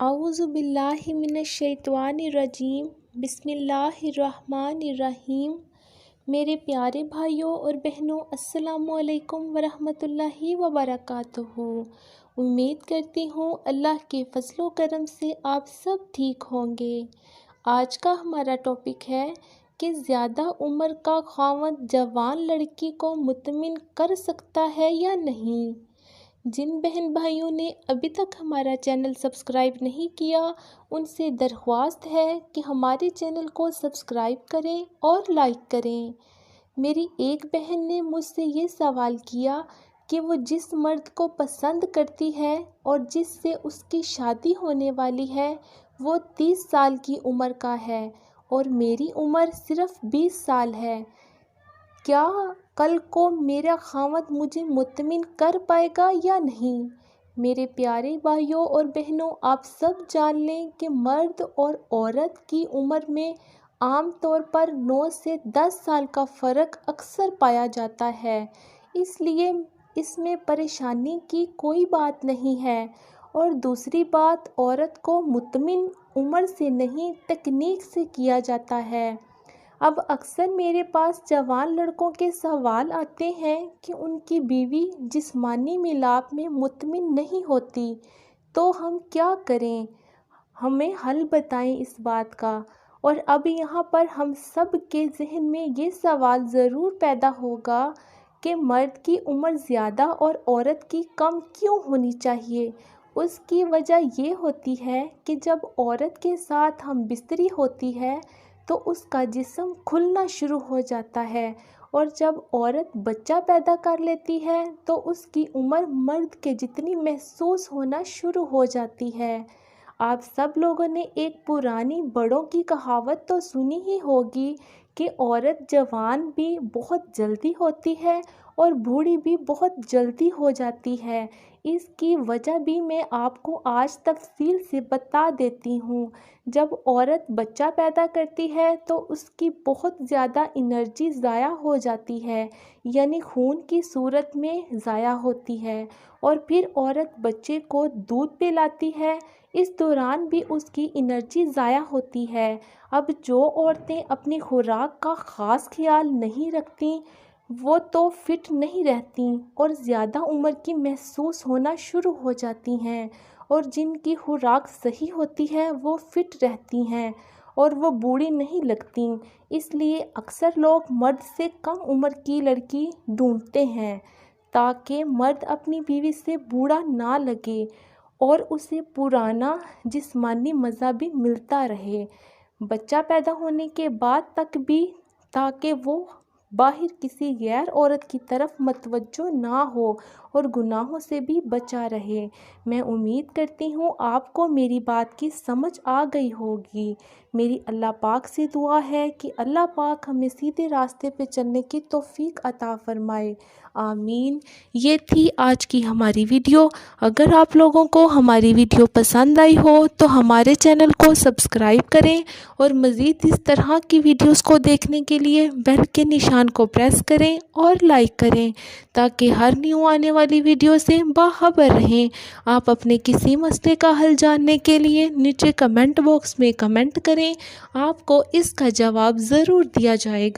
औज़ुबिल्लाहिमिनश्शैतानिर्रजीम बिस्मिल्लाहिर्रहमानिर्रहीम। मेरे प्यारे भाइयों और बहनों, अस्सलामुअलैकुम वरहमतुल्लाहि वबरकातुहू। उम्मीद करती हूँ अल्लाह के फज़लो करम से आप सब ठीक होंगे। आज का हमारा टॉपिक है कि ज़्यादा उम्र का ख़ावंद जवान लड़की को मुतमिन कर सकता है या नहीं। जिन बहन भाइयों ने अभी तक हमारा चैनल सब्सक्राइब नहीं किया, उनसे दरख्वास्त है कि हमारे चैनल को सब्सक्राइब करें और लाइक करें। मेरी एक बहन ने मुझसे ये सवाल किया कि वो जिस मर्द को पसंद करती है और जिससे उसकी शादी होने वाली है वो 30 साल की उम्र का है और मेरी उम्र सिर्फ़ 20 साल है। क्या कल को मेरा ख़ावंद मुझे मुतमिन कर पाएगा या नहीं। मेरे प्यारे भाइयों और बहनों, आप सब जान लें कि मर्द और औरत की उम्र में आम तौर पर 9 से 10 साल का फ़र्क अक्सर पाया जाता है, इसलिए इसमें परेशानी की कोई बात नहीं है। और दूसरी बात, औरत को मुतमिन उम्र से नहीं तकनीक से किया जाता है। अब अक्सर मेरे पास जवान लड़कों के सवाल आते हैं कि उनकी बीवी जिस्मानी मिलाप में मुतमिन नहीं होती, तो हम क्या करें, हमें हल बताएं इस बात का। और अब यहाँ पर हम सब के जहन में ये सवाल ज़रूर पैदा होगा कि मर्द की उम्र ज़्यादा और औरत की कम क्यों होनी चाहिए। उसकी वजह ये होती है कि जब औरत के साथ हम बिस्तरी होती है तो उसका जिस्म खुलना शुरू हो जाता है, और जब औरत बच्चा पैदा कर लेती है तो उसकी उम्र मर्द के जितनी महसूस होना शुरू हो जाती है। आप सब लोगों ने एक पुरानी बड़ों की कहावत तो सुनी ही होगी कि औरत जवान भी बहुत जल्दी होती है और बूढ़ी भी बहुत जल्दी हो जाती है। इसकी वजह भी मैं आपको आज तफसील से बता देती हूँ। जब औरत बच्चा पैदा करती है तो उसकी बहुत ज़्यादा एनर्जी ज़ाया हो जाती है, यानी खून की सूरत में ज़ाया होती है, और फिर औरत बच्चे को दूध पिलाती है। इस दौरान भी उसकी एनर्जी ज़ाया होती है। अब जो औरतें अपनी खुराक का ख़ास ख्याल नहीं रखती वो तो फिट नहीं रहती और ज़्यादा उम्र की महसूस होना शुरू हो जाती हैं, और जिनकी खुराक सही होती है वो फिट रहती हैं और वो बूढ़ी नहीं लगती। इसलिए अक्सर लोग मर्द से कम उम्र की लड़की ढूंढते हैं ताकि मर्द अपनी बीवी से बूढ़ा ना लगे और उसे पुराना जिस्मानी मज़ा भी मिलता रहे बच्चा पैदा होने के बाद तक भी, ताकि वो बाहर किसी गैर औरत की तरफ मतवज्जो ना हो और गुनाहों से भी बचा रहे। मैं उम्मीद करती हूँ आपको मेरी बात की समझ आ गई होगी। मेरी अल्लाह पाक से दुआ है कि अल्लाह पाक हमें सीधे रास्ते पे चलने की तौफीक अता फरमाए, आमीन। ये थी आज की हमारी वीडियो। अगर आप लोगों को हमारी वीडियो पसंद आई हो तो हमारे चैनल को सब्सक्राइब करें और मज़ीद इस तरह की वीडियोस को देखने के लिए बेल के निशान को प्रेस करें और लाइक करें, ताकि हर न्यू आने वाली वीडियो से बाखबर रहें। आप अपने किसी मसले का हल जानने के लिए नीचे कमेंट बॉक्स में कमेंट करें, आपको इसका जवाब ज़रूर दिया जाएगा।